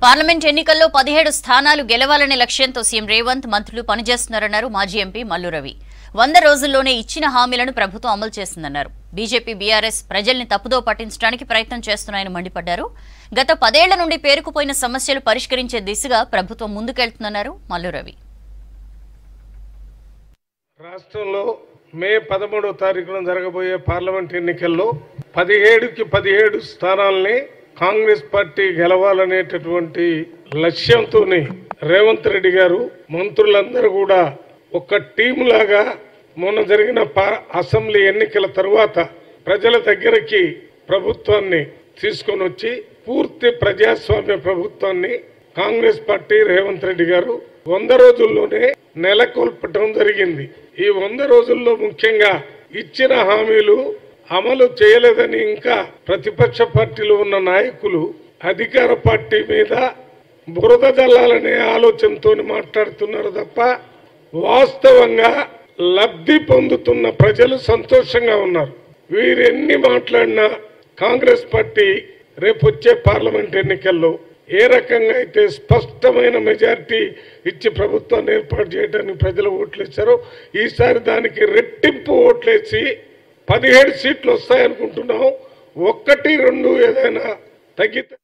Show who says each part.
Speaker 1: Parliament ఎన్నికల్లో 17 స్థానాలు గెలవాలనే లక్ష్యంతో సీఎం రేవంత్ మంత్రులు పనిచేస్తున్నారన్నారు మాజీ ఎంపీ మల్లు రవి. 100 రోజుల్లోనే ఇచ్చిన హామీలను ప్రభుత్వం అమలు చేస్తుందన్నారు. బీజేపీ బీఆర్ఎస్ ప్రజల్ని తప్పుదో పట్టించడానికి ప్రయత్నం చేస్తున్నాయని మండిపడ్డారు. గత 10 ఏళ్ల నుండి పేరుకుపోయిన సమస్యలు పరిష్కరించే దిశగా ప్రభుత్వం ముందుకెళ్తుందన్నారు మల్లు రవి.
Speaker 2: రాష్ట్రంలో మే 13వ తారీఖున జరగబోయే పార్లమెంట్ ఎన్నికల్లో 17కి 17 స్థానాల్ని కాంగ్రెస్ పార్టీ గెలవాలనేటటువంటి లక్ష్యంతోనే రేవంత్ రెడ్డి గారు మంత్రులందరూ కూడా ఒక టీం లాగా మొన్న జరిగిన అసెంబ్లీ ఎన్నికల తర్వాత ప్రజల దగ్గరికి ప్రభుత్వాన్ని తీసుకొని వచ్చి పూర్తి ప్రజాస్వామ్య ప్రభుత్వాన్ని కాంగ్రెస్ పార్టీ రేవంత్ రెడ్డి గారు 100 రోజుల్లోనే నెలకొల్పటం జరిగింది. ఈ 100 రోజుల్లో ముఖ్యంగా ఇచ్చిన హామీలు అమలు చేయలేదని ఇంకా ప్రతిపక్ష పార్టీలో ఉన్న నాయకులు అధికార పార్టీ మీద బురద జల్లాలనే ఆలోచనతో మాట్లాడుతున్నారు తప్ప వాస్తవంగా లబ్ధి పొందుతున్న ప్రజలు సంతోషంగా ఉన్నారు. వీరెన్ని మాట్లాడినా కాంగ్రెస్ పార్టీ రేపొచ్చే పార్లమెంట్ ఎన్నికల్లో ఏ రకంగా అయితే స్పష్టమైన మెజారిటీ ఇచ్చి ప్రభుత్వాన్ని ఏర్పాటు చేయడానికి ప్రజలు ఓట్లేశారో ఈసారి దానికి రెట్టింపు ఓట్లేసి 17 సీట్లు వస్తాయనుకుంటున్నాం. 1, 2 ఏదైనా తగ్గితే